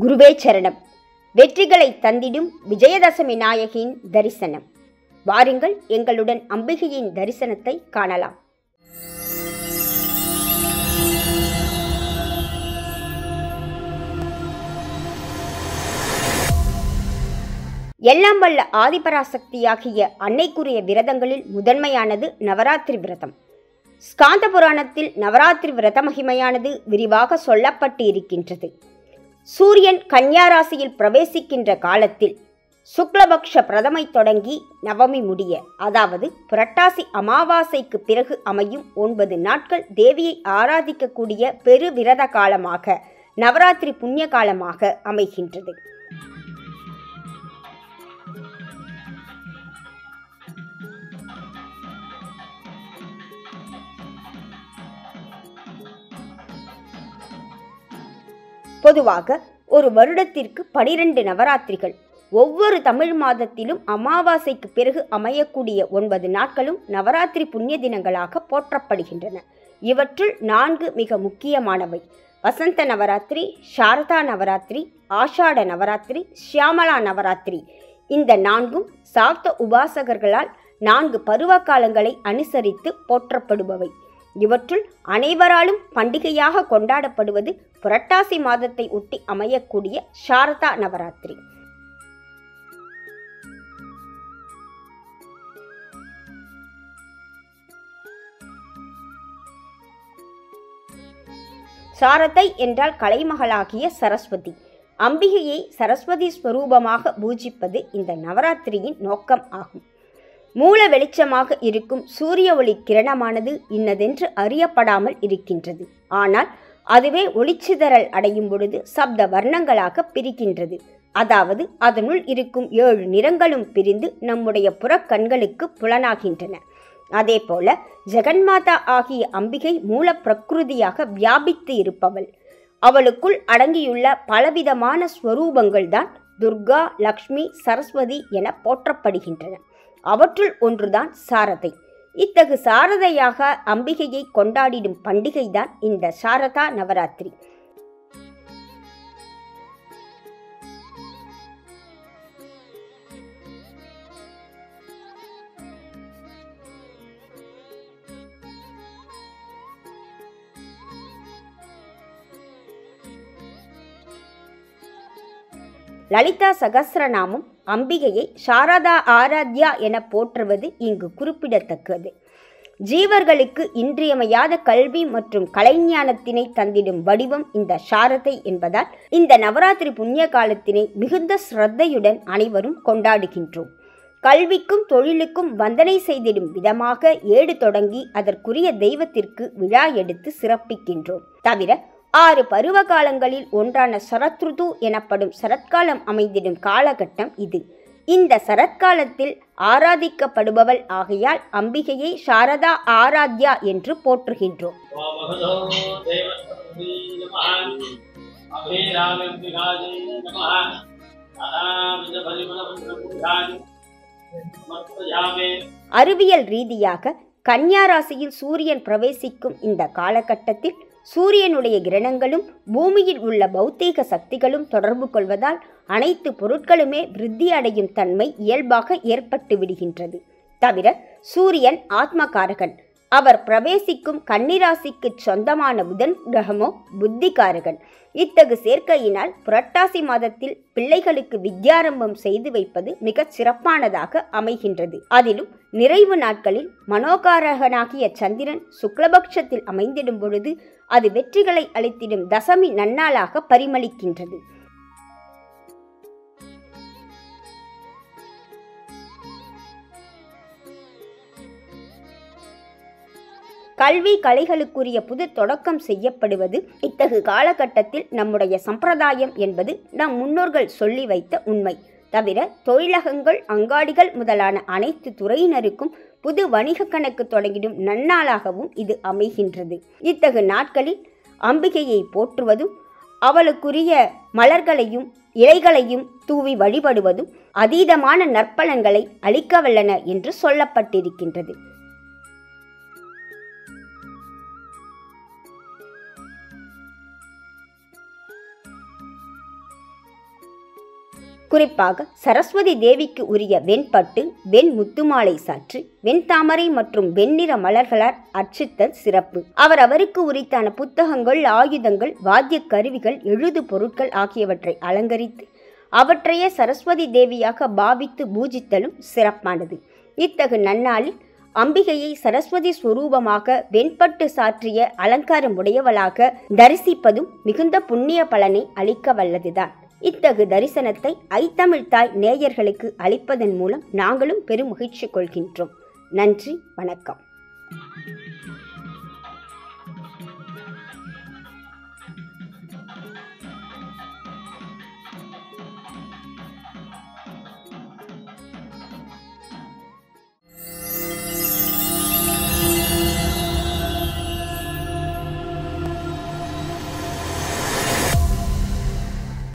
குருவே சரணம். வெற்றிகளை தந்திடும் விஜயதசமி நாயகியின் தரிசனம். வாருங்கள், எங்களுடன் அம்பிகையின் தரிசனத்தை காணலாம். எல்லாம் வல்ல ஆதிபராசக்தியாகிய அன்னைக்குரிய விரதங்களில் முதன்மையானது நவராத்திரி விரதம். ஸ்காந்த புராணத்தில் நவராத்திரி விரத மகிமையானது விரிவாக சொல்லப்பட்டு இருக்கின்றது. சூரியன் கன்யா ராசியில் பிரவேசிக்கின்ற காலத்தில் சுக்லபக்ஷ பிரதமை தொடங்கி நவமி முடிய, அதாவது புரட்டாசி அமாவாசைக்கு பிறகு அமையும் 9 நாட்கள் தேவியை ஆராதிக்கக்கூடிய பெரு விரத காலமாக நவராத்திரி புண்ணிய காலமாக அமைகின்றது. பொதுவாக ஒரு வருடத்திற்கு 12 நவராத்திரிகள். ஒவ்வொரு தமிழ் மாதத்திலும் அமாவாசைக்கு பிறகு அமையக்கூடிய 9 நாட்களும் நவராத்திரி புண்ணிய தினங்களாக போற்றப்படுகின்றன. இவற்றுள் 4 மிக முக்கியமானவை: வசந்த நவராத்திரி, சாரதா நவராத்திரி, ஆஷாட நவராத்திரி, ஷியாமலா நவராத்திரி. இந்த 4ம் சாக்த உபாசகர்களால் 4 பருவ காலங்களை அனுசரித்து போற்றப்படுபவை. இவற்றுள் அனைவராலும் பண்டிகையாக கொண்டாடப்படுவது புரட்டாசி மாதத்தை ஒட்டி அமையக்கூடிய சாரதா நவராத்திரி. சாரதை என்றால் கலைமகளாகிய சரஸ்வதி. அம்பிகையை சரஸ்வதி ஸ்வரூபமாக பூஜிப்பது இந்த நவராத்திரியின் நோக்கம் ஆகும். மூல வெளிச்சமாக இருக்கும் சூரிய ஒளி கிரணமானது இன்னதென்று அறியப்படாமல் இருக்கின்றது. ஆனால் அதுவே ஒளிச்சிதறல் அடையும் பொழுது சப்த வர்ணங்களாக பிரிக்கின்றது. அதாவது அதனுள் இருக்கும் 7 நிறங்களும் பிரிந்து நம்முடைய புறக்கண்களுக்கு புலனாகின்றன. அதே போல ஜெகன்மாதா ஆகிய அம்பிகை மூல பிரகிருதியாக வியாபித்து இருப்பவள். அவளுக்குள் அடங்கியுள்ள பலவிதமான ஸ்வரூபங்கள் தான் துர்கா, லக்ஷ்மி, சரஸ்வதி என போற்றப்படுகின்றன. அவற்றுள் ஒன்றுதான் சாரதை. இத்தகு சாரதையாக அம்பிகையை கொண்டாடிடும் பண்டிகைதான் இந்த சாரதா நவராத்திரி. லலிதா சகஸ்ரநாமம் அம்பிகையை சாரதா ஆராத்யா என போற்றுவது இங்கு குறிப்பிடத்தக்கது. ஜீவர்களுக்கு இன்றியமையாத கல்வி மற்றும் கலைஞானத்தினை தந்திடும் வடிவம் இந்த சாரதை என்பதால் இந்த நவராத்திரி புண்ணிய காலத்தினை மிகுந்த ஸ்ரத்தையுடன் அனைவரும் கொண்டாடுகின்றோம். கல்விக்கும் தொழிலுக்கும் வந்தனை செய்திடும் விதமாக ஏடு தொடங்கி அதற்குரிய தெய்வத்திற்கு விழா எடுத்து சிறப்பிக்கின்றோம். தவிர 6 பருவ காலங்களில் ஒன்றான சரத்ருது எனப்படும் சரத்காலம் அமைந்திடும் காலகட்டம் இது. இந்த சரத்காலத்தில் ஆராதிக்கப்படுபவள் ஆகையால் அம்பிகையை சாரதா ஆராத்யா என்று போற்றுகின்றோம். அறிவியல் ரீதியாக கன்யா ராசியில் சூரியன் பிரவேசிக்கும் இந்த காலகட்டத்தில் சூரியனுடைய கிரணங்களும் பூமியில் உள்ள பௌத்தீக சக்திகளும் தொடர்பு கொள்வதால் அனைத்து பொருட்களுமே விருத்தி அடையும் தன்மை இயல்பாக ஏற்பட்டு விடுகின்றது. தவிர சூரியன் ஆத்மகாரகன். அவர் பிரவேசிக்கும் கன்னிராசிக்கு சொந்தமான புதன் கிரகமோ புத்திகாரகன். இத்தகு சேர்க்கையினால் புரட்டாசி மாதத்தில் பிள்ளைகளுக்கு வித்யாரம்பம் செய்து வைப்பது மிக சிறப்பானதாக அமைகின்றது. அதிலும் நிறைவு நாட்களில் மனோகாரகனாகிய சந்திரன் சுக்லபக்ஷத்தில் அமைந்திடும் பொழுது அது வெற்றிகளை அளித்திடும் தசமி நன்னாளாக பரிமளிக்கின்றது. கல்வி கலைகளுக்குரிய புது தொடக்கம் செய்யப்படுவது இத்தகு காலகட்டத்தில் நம்முடைய சம்பிரதாயம் என்பது நம் முன்னோர்கள் சொல்லி வைத்த உண்மை. தவிர தொழிலகங்கள், அங்காடிகள் முதலான அனைத்து துறையினருக்கும் புது வணிக கணக்கு தொடங்கிடும் நன்னாளாகவும் இது அமைகின்றது. இத்தகு நாட்களில் அம்பிகையை போற்றுவதும் அவளுக்குரிய மலர்களையும் இலைகளையும் தூவி வழிபடுவதும் அதீதமான நற்பலன்களை அளிக்கவல்லன என்று சொல்லப்பட்டிருக்கின்றது. குறிப்பாக சரஸ்வதி தேவிக்கு உரிய வெண்பட்டு, வெண் முத்துமாலை சாற்றி, வெண்தாமரை மற்றும் வெண்ணிற மலர்களால் அர்ச்சித்தல் சிறப்பு. அவருக்கு உரித்தான புத்தகங்கள், ஆயுதங்கள், வாத்திய கருவிகள், எழுது பொருட்கள் ஆகியவற்றை அலங்கரித்து அவற்றையே சரஸ்வதி தேவியாக பாவித்து பூஜித்தலும் சிறப்பானது. இத்தகு நன்னாளில் அம்பிகையை சரஸ்வதி ஸ்வரூபமாக வெண்பட்டு சாற்றிய அலங்காரமுடையவளாக தரிசிப்பதும் மிகுந்த புண்ணிய பலனை அளிக்க வல்லதுதான். இத்தகு தரிசனத்தை ஐத்தமிழ் தாய் நேயர்களுக்கு அளிப்பதன் மூலம் நாங்களும் பெரும் மகிழ்ச்சி கொள்கின்றோம். நன்றி, வணக்கம்.